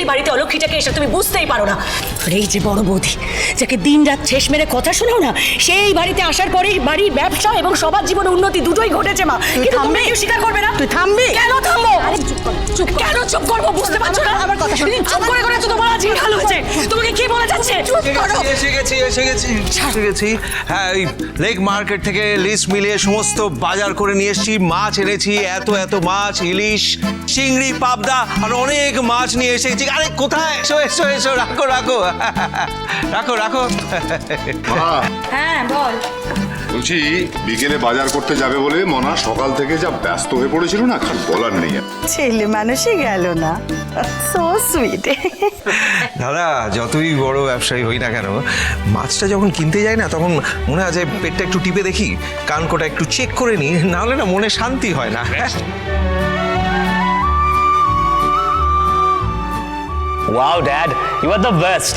এই বাড়িতে অলক্ষীটাকে এসে তুমি বুঝতেই পারো না। আর এই যে বড় বৌদি, যাকে দিন রাত শেষ মেরে কথা শোনাও না, সেই বাড়িতে আসার পরেই বাড়ির ব্যবসা এবং সবার জীবনে উন্নতি দুটোই ঘটেছে মা। কিন্তু তোমরা কেউ স্বীকার করবে না। তুই থামবি? কেন থামবো? চুপ কেন চুপ করবো বুঝতে পারছো না? আমার কথা শুনে চুপ করে করে তো তোমার আজকে ভালো হয়েছে। তোমাকে কি বলে যাচ্ছে? চুপ করো। এসে গেছি। হ্যাঁ, ওই লেক মার্কেট থেকে লিস্ট মিলিয়ে সমস্ত বাজার করে নিয়ে এসেছি। মাছ এনেছি, এত মাছ, ইলিশ, চিংড়ি, পাবদা আর অনেক মাছ নিয়ে এসেছি। আরে কোথায়? এসো এসো এসো, রাখো রাখো রাখো রাখো। হ্যাঁ বল। বলছি বিকেলে বাজার করতে যাবে বলে মনা সকাল থেকে যা ব্যস্ত হয়ে পড়েছিল না, কি বলার নেই। ছেলে মানুষই গেল না, সো সুইট। দাদা যতই বড় ব্যবসায়ী হই না কেন, মাছটা যখন কিনতে যাই না তখন মনে হয় যে পেটটা একটু টিপে দেখি, কানকোটা একটু চেক করে নিই, নাহলে না মনে শান্তি হয় না। Wow, Dad, you are the best.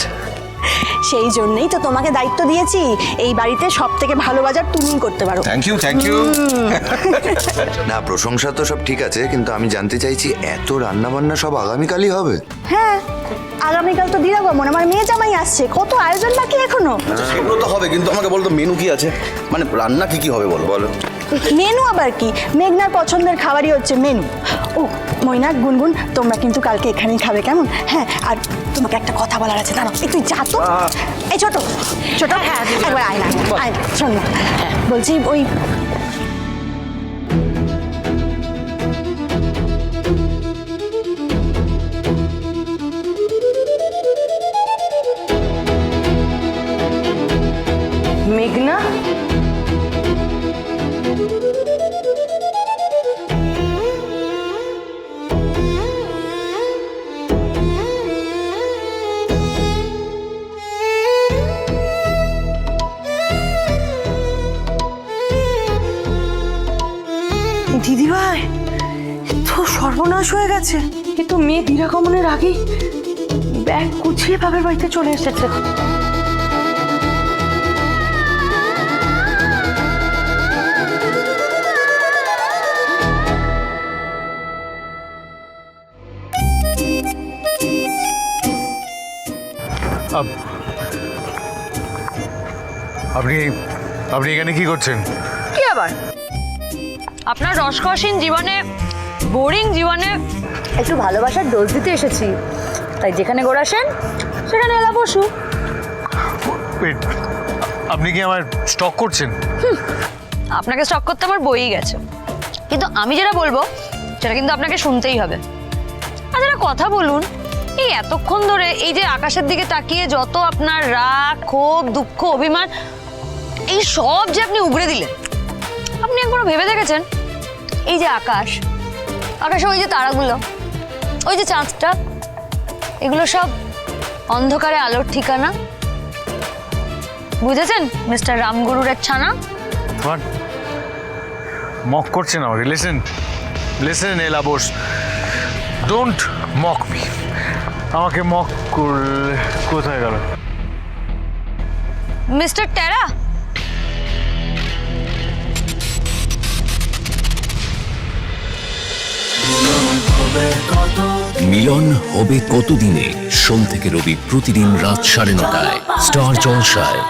সেই জন্যই তো তোমাকে দায়িত্ব দিয়েছি, এই বাড়িতে সব থেকে ভালো বাজার তুমিই করতে পারো। Thank you. না, প্রশংসা তো সব ঠিক আছে, কিন্তু আমি জানতে চাইছি এত রান্না বান্না সব আগামীকালই হবে? হ্যাঁ, আগামীকাল তো দিরাগমন, আমার মেয়ে জামাই আসছে, কত আয়োজন বাকি এখনো। সেগুলো তো হবে, কিন্তু আমাকে বলো তো মেনু কি আছে, মানে রান্না কি হবে বলো বলো। মেনু আবার কি, মেঘনার পছন্দের খাবারই হচ্ছে মেনু। ও ময়না, গুনগুন, তোমরা কিন্তু কালকে এখানেই খাবে, কেমন? হ্যাঁ, আর তোমাকে একটা কথা বলার আছে, দাঁড়াও তুই যা তো। এই ছোট ছোট, হ্যাঁ একবার আয় না, আয় শোন না, বলছি ওই মেঘনা, দিদিভাই, তো সর্বনাশ হয়ে গেছে। কিন্তু মেয়ে দিরাগমনের আগেই ব্যাগ গুছিয়ে বাবার বাড়িতে চলে এসেছে। আপনি এখানে কি করছেন? কি আবার আপনার রসকসীন জীবনে, বোরিং জীবনে একটু ভালোবাসার ডোজ দিতে এসেছি। তাই যেখানে গোড়াসেন সেখানে এলা বসু। ওয়েট, আপনি কি আমার স্টক করছেন? আপনাকে স্টক করতে আমার বইই গেছে, কিন্তু আমি যেটা বলবো সেটা কিন্তু আপনাকে শুনতেই হবে। আর যেটা কথা বলুন, এই এতক্ষণ ধরে এই যে আকাশের দিকে তাকিয়ে যত আপনার রাগ, ক্ষোভ, দুঃখ, অভিমান, এই সব যে আপনি উগড়ে দিলেন, আপনি একবার ভেবে দেখেছেন এই যে আকাশে ওই যে তারাগুলো, ওই যে চাঁদটা, এগুলো সব অন্ধকারে আলোর ঠিকানা। বুঝেছেন মিস্টার রামগুরুর এক ছানা? মক করছেন আমাকে? লিসেন এলা বোস, ডোন্ট মক মি। আমাকে মক করলে কোথায় গেল মিস্টার টেরা? মিলন হবে কতদিনে? সোম থেকে রবি প্রতিদিন রাত 9:30টায় স্টার জলসায়।